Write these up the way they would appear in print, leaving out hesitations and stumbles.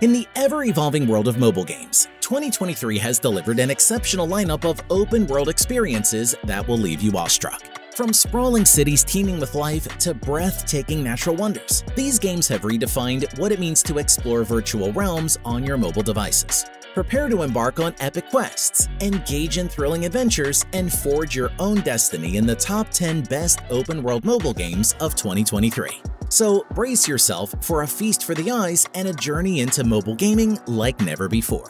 In the ever-evolving world of mobile games, 2023 has delivered an exceptional lineup of open-world experiences that will leave you awestruck. From sprawling cities teeming with life to breathtaking natural wonders, these games have redefined what it means to explore virtual realms on your mobile devices. Prepare to embark on epic quests, engage in thrilling adventures, and forge your own destiny in the top 10 best open-world mobile games of 2023. So brace yourself for a feast for the eyes and a journey into mobile gaming like never before.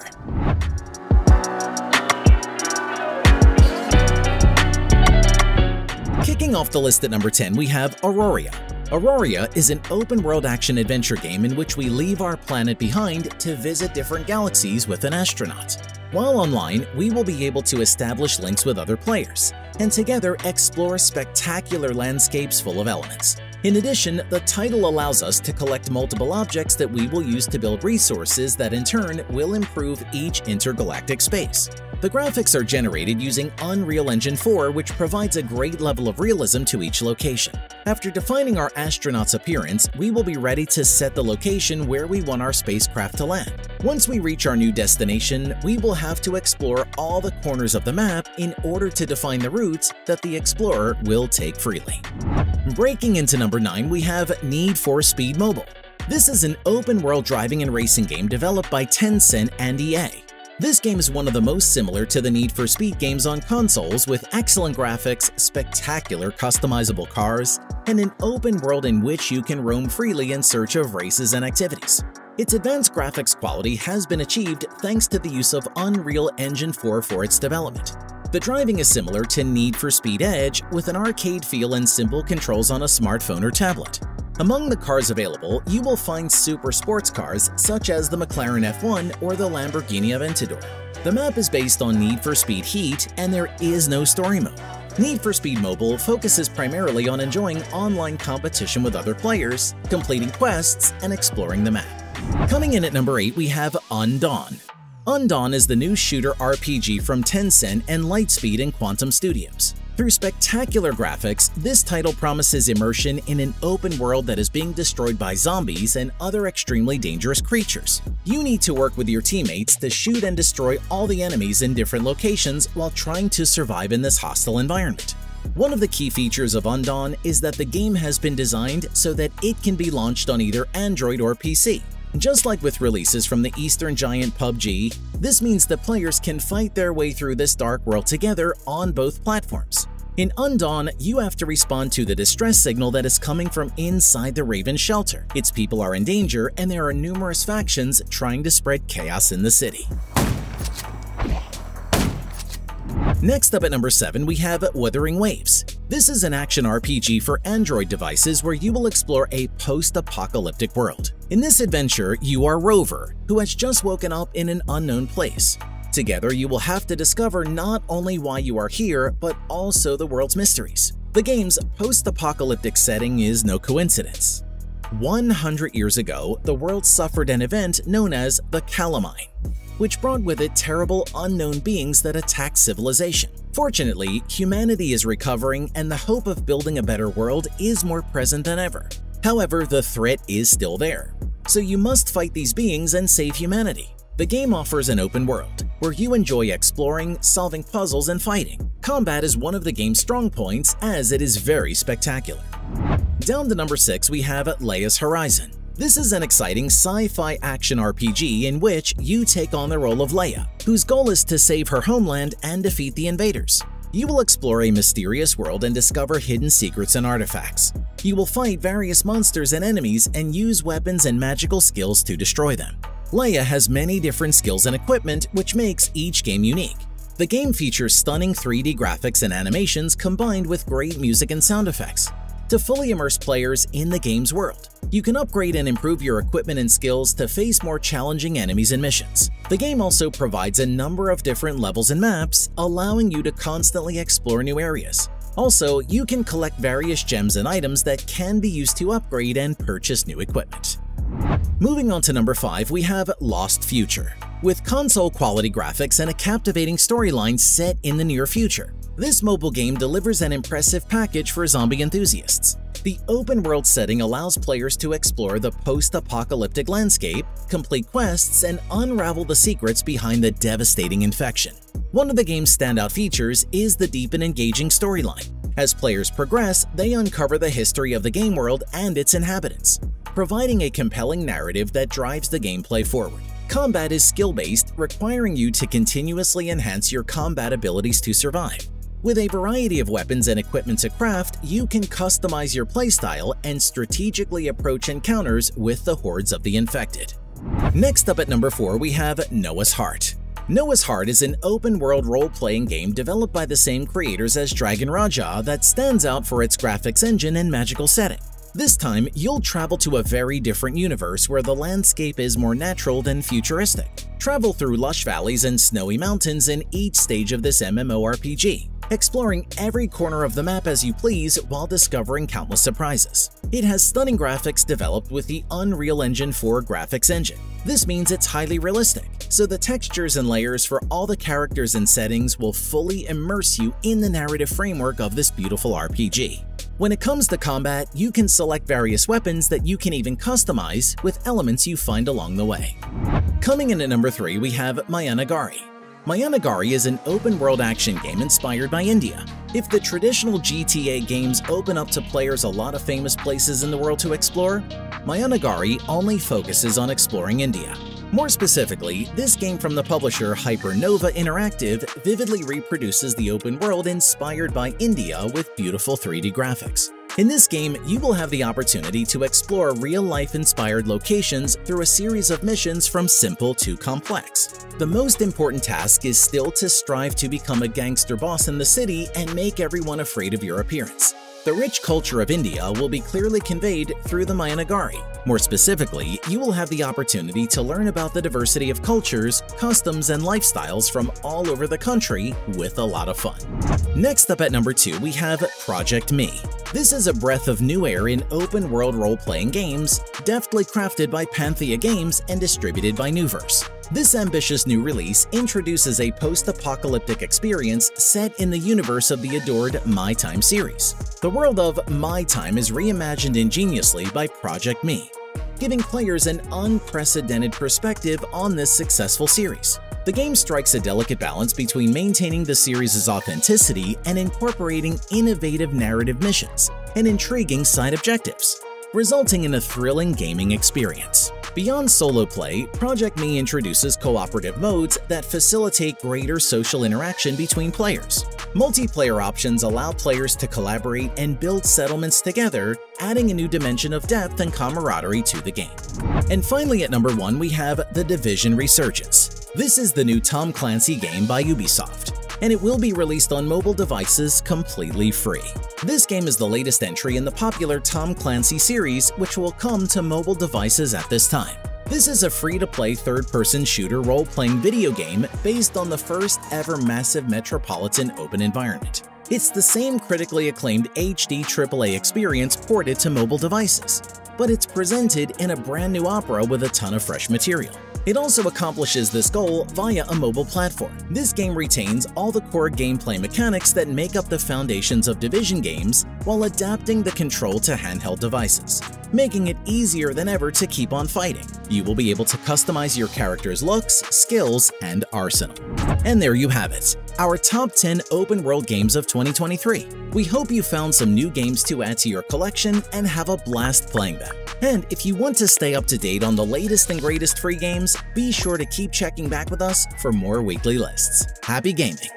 Kicking off the list at number 10, we have Aurora. Aurora is an open-world action-adventure game in which we leave our planet behind to visit different galaxies with an astronaut. While online, we will be able to establish links with other players, and together explore spectacular landscapes full of elements. In addition, the title allows us to collect multiple objects that we will use to build resources that in turn will improve each intergalactic space. The graphics are generated using Unreal Engine 4, which provides a great level of realism to each location. After defining our astronaut's appearance, we will be ready to set the location where we want our spacecraft to land. Once we reach our new destination, we will have to explore all the corners of the map in order to define the routes that the explorer will take freely. Breaking into number 9, we have Need for Speed Mobile. This is an open-world driving and racing game developed by Tencent and EA. This game is one of the most similar to the Need for Speed games on consoles, with excellent graphics, spectacular customizable cars, and an open world in which you can roam freely in search of races and activities. Its advanced graphics quality has been achieved thanks to the use of Unreal Engine 4 for its development. The driving is similar to Need for Speed Edge, with an arcade feel and simple controls on a smartphone or tablet. Among the cars available, you will find super sports cars such as the McLaren F1 or the Lamborghini Aventador. The map is based on Need for Speed Heat, and there is no story mode. Need for Speed Mobile focuses primarily on enjoying online competition with other players, completing quests, and exploring the map. Coming in at number 8, we have Undawn. Undawn is the new shooter RPG from Tencent and Lightspeed and Quantum Studios. Through spectacular graphics, this title promises immersion in an open world that is being destroyed by zombies and other extremely dangerous creatures. You need to work with your teammates to shoot and destroy all the enemies in different locations while trying to survive in this hostile environment. One of the key features of Undawn is that the game has been designed so that it can be launched on either Android or PC. Just like with releases from the Eastern giant PUBG, this means that players can fight their way through this dark world together on both platforms. In Undawn, you have to respond to the distress signal that is coming from inside the Raven shelter. Its people are in danger, and there are numerous factions trying to spread chaos in the city. Next up at number 7, we have Wuthering Waves. This is an action RPG for Android devices where you will explore a post-apocalyptic world. In this adventure, you are Rover, who has just woken up in an unknown place. Together, you will have to discover not only why you are here, but also the world's mysteries. The game's post-apocalyptic setting is no coincidence. 100 years ago, the world suffered an event known as the Calamine, which brought with it terrible unknown beings that attacked civilization. Fortunately, humanity is recovering and the hope of building a better world is more present than ever. However, the threat is still there, so you must fight these beings and save humanity. The game offers an open world, where you enjoy exploring, solving puzzles, and fighting. Combat is one of the game's strong points, as it is very spectacular. Down to number 6, we have Leia's Horizon. This is an exciting sci-fi action RPG in which you take on the role of Leia, whose goal is to save her homeland and defeat the invaders. You will explore a mysterious world and discover hidden secrets and artifacts. You will fight various monsters and enemies and use weapons and magical skills to destroy them. Leia has many different skills and equipment, which makes each game unique. The game features stunning 3D graphics and animations combined with great music and sound effects to fully immerse players in the game's world. You can upgrade and improve your equipment and skills to face more challenging enemies and missions. The game also provides a number of different levels and maps, allowing you to constantly explore new areas. Also, you can collect various gems and items that can be used to upgrade and purchase new equipment. Moving on to number 5, we have Lost Future. With console-quality graphics and a captivating storyline set in the near future, this mobile game delivers an impressive package for zombie enthusiasts. The open-world setting allows players to explore the post-apocalyptic landscape, complete quests, and unravel the secrets behind the devastating infection. One of the game's standout features is the deep and engaging storyline. As players progress, they uncover the history of the game world and its inhabitants, providing a compelling narrative that drives the gameplay forward. Combat is skill-based, requiring you to continuously enhance your combat abilities to survive. With a variety of weapons and equipment to craft, you can customize your playstyle and strategically approach encounters with the hordes of the infected. Next up at number 4, we have Noah's Heart. Noah's Heart is an open-world role-playing game developed by the same creators as Dragon Raja that stands out for its graphics engine and magical setting. This time, you'll travel to a very different universe where the landscape is more natural than futuristic. Travel through lush valleys and snowy mountains in each stage of this MMORPG, exploring every corner of the map as you please while discovering countless surprises. It has stunning graphics developed with the Unreal Engine 4 graphics engine. This means it's highly realistic, so the textures and layers for all the characters and settings will fully immerse you in the narrative framework of this beautiful RPG. When it comes to combat, you can select various weapons that you can even customize with elements you find along the way. Coming in at number 3, we have Mayanagari. Mayanagari is an open-world action game inspired by India. If the traditional GTA games open up to players a lot of famous places in the world to explore, Mayanagari only focuses on exploring India. More specifically, this game from the publisher Hypernova Interactive vividly reproduces the open world inspired by India with beautiful 3D graphics. In this game, you will have the opportunity to explore real-life inspired locations through a series of missions from simple to complex. The most important task is still to strive to become a gangster boss in the city and make everyone afraid of your appearance. The rich culture of India will be clearly conveyed through the Mayanagari. More specifically, you will have the opportunity to learn about the diversity of cultures, customs, and lifestyles from all over the country with a lot of fun. Next up at number 2, we have Project Me. This is a breath of new air in open-world role-playing games, deftly crafted by Panthea Games and distributed by Nuverse. This ambitious new release introduces a post-apocalyptic experience set in the universe of the adored My Time series. The world of My Time is reimagined ingeniously by Project Me, giving players an unprecedented perspective on this successful series. The game strikes a delicate balance between maintaining the series' authenticity and incorporating innovative narrative missions and intriguing side objectives, resulting in a thrilling gaming experience. Beyond solo play, Project Me introduces cooperative modes that facilitate greater social interaction between players. Multiplayer options allow players to collaborate and build settlements together, adding a new dimension of depth and camaraderie to the game. And finally at number 1, we have The Division Resurgence. This is the new Tom Clancy game by Ubisoft, and it will be released on mobile devices completely free. This game is the latest entry in the popular Tom Clancy series, which will come to mobile devices at this time. This is a free-to-play third-person shooter role-playing video game based on the first ever massive metropolitan open environment. It's the same critically acclaimed HD AAA experience ported to mobile devices, but it's presented in a brand new opera with a ton of fresh material. It also accomplishes this goal via a mobile platform. This game retains all the core gameplay mechanics that make up the foundations of Division games while adapting the control to handheld devices, making it easier than ever to keep on fighting. You will be able to customize your character's looks, skills, and arsenal. And there you have it, our top 10 open-world games of 2023. We hope you found some new games to add to your collection and have a blast playing them. And if you want to stay up to date on the latest and greatest free games, be sure to keep checking back with us for more weekly lists. Happy gaming!